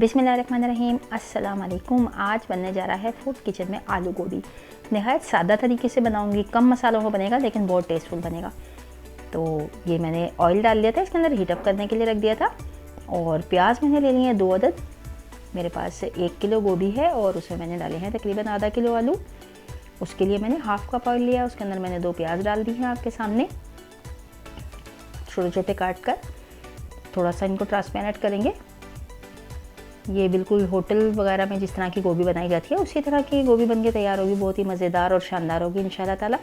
बिस्मिल्लाहिर्रहमानिर्रहीम, अस्सलाम वालेकुम। आज बनने जा रहा है फूड किचन में आलू गोभी। नहायत सादा तरीके से बनाऊंगी, कम मसालों में बनेगा लेकिन बहुत टेस्टफुल बनेगा। तो ये मैंने ऑयल डाल दिया था, इसके अंदर हीटअप करने के लिए रख दिया था। और प्याज मैंने ले लिए हैं 2 अदद। मेरे पास 1 किलो गोभी है और उसमें मैंने डाले हैं तकरीबन आधा किलो आलू। उसके लिए मैंने हाफ कप ऑयल लिया, उसके अंदर मैंने 2 प्याज डाल दी हैं आपके सामने छोटे छोटे काट कर। थोड़ा सा इनको ट्रांसपेरेंट करेंगे। ये बिल्कुल होटल वगैरह में जिस तरह की गोभी बनाई जाती है उसी तरह की गोभी बन के तैयार होगी, बहुत ही मज़ेदार और शानदार होगी इंशाल्लाह ताला।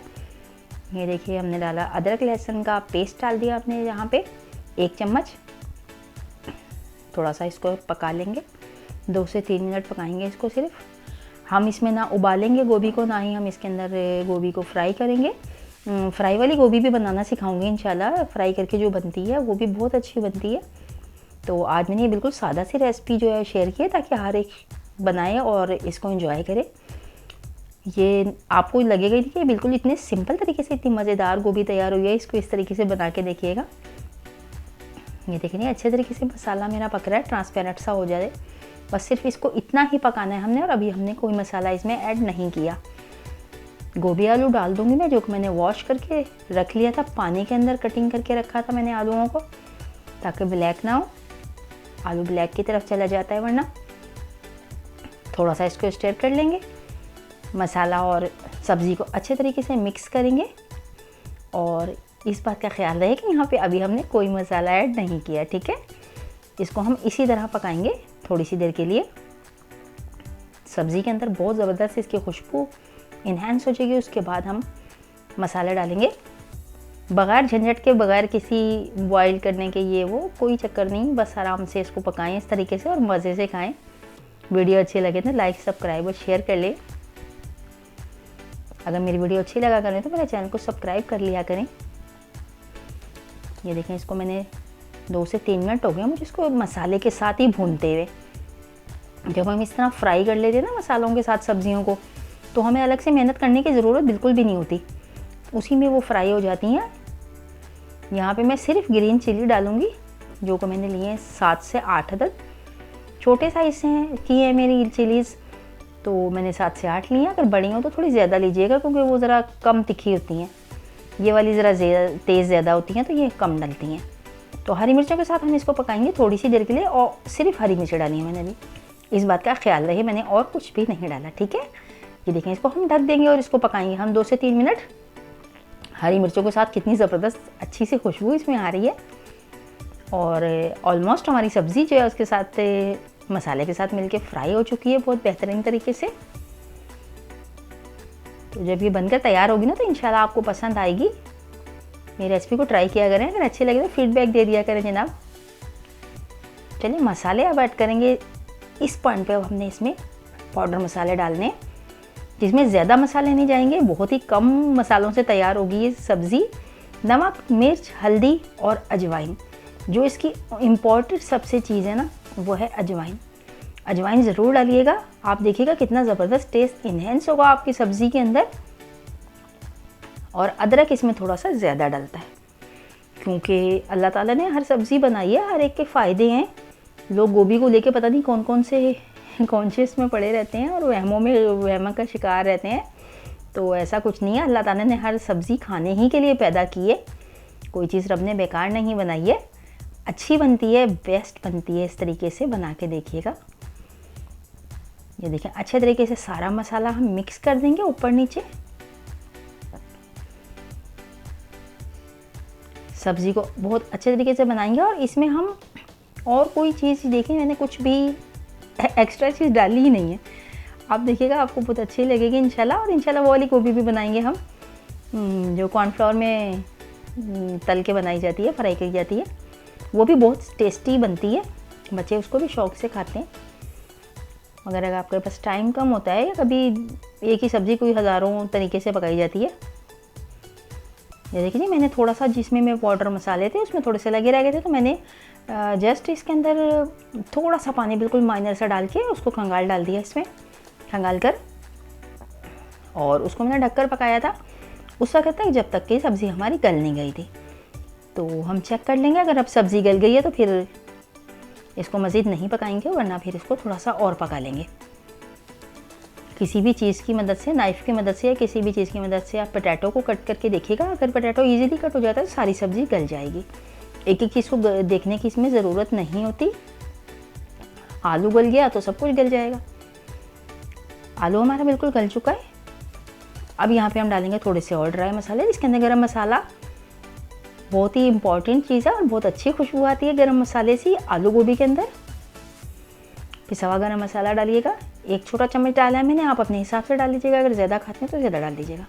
ये देखिए, हमने डाला अदरक लहसुन का पेस्ट डाल दिया आपने यहाँ पे 1 चम्मच। थोड़ा सा इसको पका लेंगे, 2 से 3 मिनट पकाएंगे इसको। सिर्फ हम इसमें ना उबालेंगे गोभी को, ना ही हम इसके अंदर गोभी को फ्राई करेंगे। फ्राई वाली गोभी भी बनाना सिखाऊंगी इंशाल्लाह। फ्राई करके जो बनती है वो भी बहुत अच्छी बनती है। तो आज मैंने ये बिल्कुल सादा सी रेसिपी जो है शेयर की है ताकि हर एक बनाए और इसको एंजॉय करे। ये आपको लगेगा ही कि बिल्कुल इतने सिंपल तरीके से इतनी मज़ेदार गोभी तैयार हुई है। इसको इस तरीके से बना के देखिएगा। ये देखिए अच्छे तरीके से मसाला मेरा पक रहा है, ट्रांसपेरेंट सा हो जाए। बस सिर्फ इसको इतना ही पकाना है हमने, और अभी हमने कोई मसाला इसमें ऐड नहीं किया। गोभी आलू डाल दूंगी मैं, जो कि मैंने वॉश करके रख लिया था, पानी के अंदर कटिंग करके रखा था मैंने आलूओं को, ताकि ब्लैक ना हो। आलू ब्लैक की तरफ चला जाता है वरना। थोड़ा सा इसको स्टर कर लेंगे, मसाला और सब्ज़ी को अच्छे तरीके से मिक्स करेंगे। और इस बात का ख्याल रहे कि यहाँ पे अभी हमने कोई मसाला ऐड नहीं किया, ठीक है। इसको हम इसी तरह पकाएंगे थोड़ी सी देर के लिए। सब्ज़ी के अंदर बहुत ज़बरदस्त इसकी खुशबू इन्हेंस हो जाएगी। उसके बाद हम मसाले डालेंगे बग़ैर झंझट के, बग़ैर किसी बॉईल करने के, ये वो कोई चक्कर नहीं। बस आराम से इसको पकाएं इस तरीके से और मज़े से खाएं। वीडियो अच्छी लगे तो लाइक सब्सक्राइब और शेयर कर लें। अगर मेरी वीडियो अच्छी लगा करें तो मेरे चैनल को सब्सक्राइब कर लिया करें। ये देखें, इसको मैंने 2 से 3 मिनट हो गए मुझे इसको मसाले के साथ ही भूनते हुए। जब हम इस तरह फ्राई कर लेते हैं ना मसालों के साथ सब्जियों को, तो हमें अलग से मेहनत करने की ज़रूरत बिल्कुल भी नहीं होती, उसी में वो फ्राई हो जाती हैं। यहाँ पे मैं सिर्फ ग्रीन चिली डालूंगी, जो को मैंने लिए हैं 7 से 8 अदद। छोटे साइज से हैं की है मेरी चिलीज़, तो मैंने 7 से 8 ली हैं। अगर बड़ी हो तो थोड़ी ज़्यादा लीजिएगा, क्योंकि वो ज़रा कम तीखी होती हैं। ये वाली ज़रा तेज़ ज़्यादा होती हैं, तो ये कम डलती हैं। तो हरी मिर्चों के साथ हम इसको पकाएंगे थोड़ी सी देर के लिए, और सिर्फ हरी मिर्च डाली है मैंने भी। इस बात का ख्याल रहे, मैंने और कुछ भी नहीं डाला, ठीक है। ये देखें, इसको हम ढक देंगे और इसको पकाएंगे हम 2 से 3 मिनट। हरी मिर्चों के साथ कितनी ज़बरदस्त अच्छी सी खुशबू इसमें आ रही है। और ऑलमोस्ट हमारी सब्ज़ी जो है उसके साथ मसाले के साथ मिलके फ्राई हो चुकी है बहुत बेहतरीन तरीके से। तो जब ये बनकर तैयार होगी ना, तो इंशाल्लाह आपको पसंद आएगी। मेरी रेसिपी को ट्राई किया करें, अगर अच्छी लगे तो फीडबैक दे दिया करें जनाब। चलिए मसाले अब ऐड करेंगे। इस पॉइंट पे अब हमने इसमें पाउडर मसाले डालने, जिसमें ज़्यादा मसाले नहीं जाएंगे, बहुत ही कम मसालों से तैयार होगी ये सब्ज़ी। नमक, मिर्च, हल्दी और अजवाइन। जो इसकी इम्पॉर्टेंट सबसे चीज़ है ना, वो है अजवाइन। अजवाइन ज़रूर डालिएगा, आप देखिएगा कितना ज़बरदस्त टेस्ट इन्हेंस होगा आपकी सब्ज़ी के अंदर। और अदरक इसमें थोड़ा सा ज़्यादा डलता है, क्योंकि अल्लाह ताला ने हर सब्ज़ी बनाई है, हर एक के फ़ायदे हैं। लोग गोभी को लेके पता नहीं कौन कौन से कॉन्शियस में पड़े रहते हैं और वहमों का शिकार रहते हैं। तो ऐसा कुछ नहीं है, अल्लाह ताला ने हर सब्ज़ी खाने ही के लिए पैदा की है। कोई चीज़ रब ने बेकार नहीं बनाई है, अच्छी बनती है, बेस्ट बनती है। इस तरीके से बना के देखिएगा। ये देखें, अच्छे तरीके से सारा मसाला हम मिक्स कर देंगे ऊपर नीचे। सब्ज़ी को बहुत अच्छे तरीके से बनाएंगे, और इसमें हम और कोई चीज़, देखिए मैंने कुछ भी एक्स्ट्रा चीज़ डाली ही नहीं है। आप देखिएगा, आपको बहुत अच्छी लगेगी इंशाल्लाह। और इंशाल्लाह वो वाली गोभी भी बनाएंगे हम, जो कॉर्नफ्लावर में तल के बनाई जाती है, फ्राई की जाती है। वो भी बहुत टेस्टी बनती है, बच्चे उसको भी शौक़ से खाते हैं। मगर अगर आपके पास टाइम कम होता है, कभी एक ही सब्ज़ी कोई हज़ारों तरीके से पकाई जाती है। ये देखिए, मैंने थोड़ा सा, जिसमें मैं पाउडर मसाले थे उसमें थोड़े से लगे रह गए थे, तो मैंने जस्ट इसके अंदर थोड़ा सा पानी बिल्कुल माइनर सा डाल के उसको खंगाल डाल दिया इसमें, खंगाल कर, और उसको मैंने ढककर पकाया था उस वक्त तक जब तक कि सब्ज़ी हमारी गल नहीं गई थी। तो हम चेक कर लेंगे, अगर अब सब्ज़ी गल गई है तो फिर इसको मज़ीद नहीं पकाएंगे वरना फिर इसको थोड़ा सा और पका लेंगे। किसी भी चीज़ की मदद से, नाइफ़ की मदद से या किसी भी चीज़ की मदद से आप पोटैटो को कट करके देखिएगा। अगर पोटैटो इजीली कट हो जाता है तो सारी सब्ज़ी गल जाएगी। एक एक चीज़ को देखने की इसमें ज़रूरत नहीं होती। आलू गल गया तो सब कुछ गल जाएगा। आलू हमारा बिल्कुल गल चुका है। अब यहाँ पे हम डालेंगे थोड़े से और ड्राई मसाले। इसके अंदर गरम मसाला बहुत ही इंपॉर्टेंट चीज़ है और बहुत अच्छी खुशबू आती है गरम मसाले से आलू गोभी के अंदर। पिसा हुआ गरम मसाला डालिएगा, 1 छोटा चम्मच डाला है मैंने, आप अपने हिसाब से डाल लीजिएगा। अगर ज़्यादा खाते हैं तो ज़्यादा डाल दीजिएगा।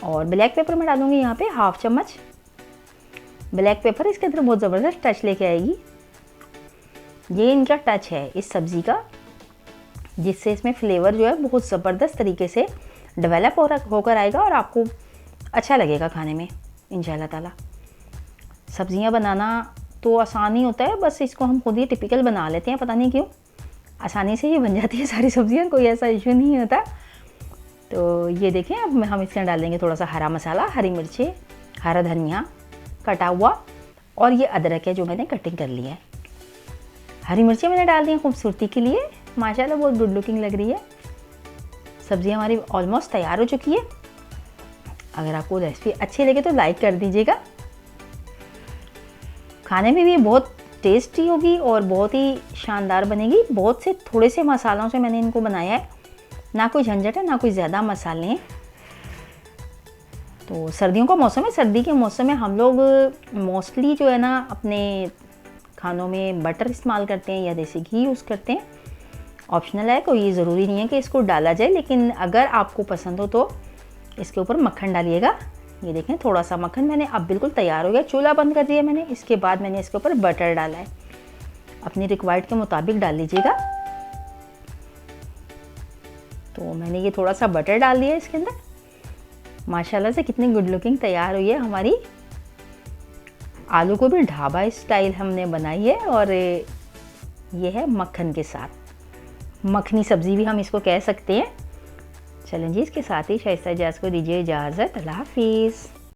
और ब्लैक पेपर मैं डालूँगी यहाँ पे 1/2 चम्मच। ब्लैक पेपर इसके अंदर बहुत ज़बरदस्त टच लेके आएगी। ये इनका टच है इस सब्ज़ी का, जिससे इसमें फ्लेवर जो है बहुत ज़बरदस्त तरीके से डेवलप होकर आएगा और आपको अच्छा लगेगा खाने में इंशाल्लाह ताला। सब्ज़ियाँ बनाना तो आसान ही होता है, बस इसको हम खुद ही टिपिकल बना लेते हैं, पता नहीं क्यों आसानी से ही बन जाती है सारी सब्ज़ियाँ, कोई ऐसा इशू नहीं होता। तो ये देखें, अब हम इसके अंदर डालेंगे थोड़ा सा हरा मसाला, हरी मिर्ची, हरा धनिया कटा हुआ, और ये अदरक है जो मैंने कटिंग कर लिया है। हरी मिर्ची मैंने डाल दी है खूबसूरती के लिए, माशाल्लाह बहुत गुड लुकिंग लग रही है। सब्ज़ी हमारी ऑलमोस्ट तैयार हो चुकी है। अगर आपको रेसिपी अच्छी लगे तो लाइक कर दीजिएगा। खाने में भी बहुत टेस्टी होगी और बहुत ही शानदार बनेगी। बहुत से थोड़े से मसालों से मैंने इनको बनाया है, ना कोई झंझट है ना कोई ज़्यादा मसाले हैं। तो सर्दियों का मौसम है, सर्दी के मौसम में हम लोग मोस्टली जो है ना अपने खानों में बटर इस्तेमाल करते हैं या देसी घी यूज़ करते हैं। ऑप्शनल है, कोई ज़रूरी नहीं है कि इसको डाला जाए, लेकिन अगर आपको पसंद हो तो इसके ऊपर मक्खन डालिएगा। ये देखें थोड़ा सा मक्खन मैंने अब बिल्कुल तैयार हो गया। चूल्हा बंद कर दिया मैंने। इसके बाद मैंने इसके ऊपर बटर डाला है, अपनी रिक्वायर्ड के मुताबिक डाल लीजिएगा। तो मैंने ये थोड़ा सा बटर डाल दिया इसके अंदर। माशाल्लाह से कितनी गुड लुकिंग तैयार हुई है हमारी आलू गोभी ढाबा स्टाइल हमने बनाई है। और ये है मक्खन के साथ, मखनी सब्ज़ी भी हम इसको कह सकते हैं। चलें जी, इसके साथ ही शाइस्ता इजाज़ को दीजिए इजाज़त। अल्लाह हाफिज़।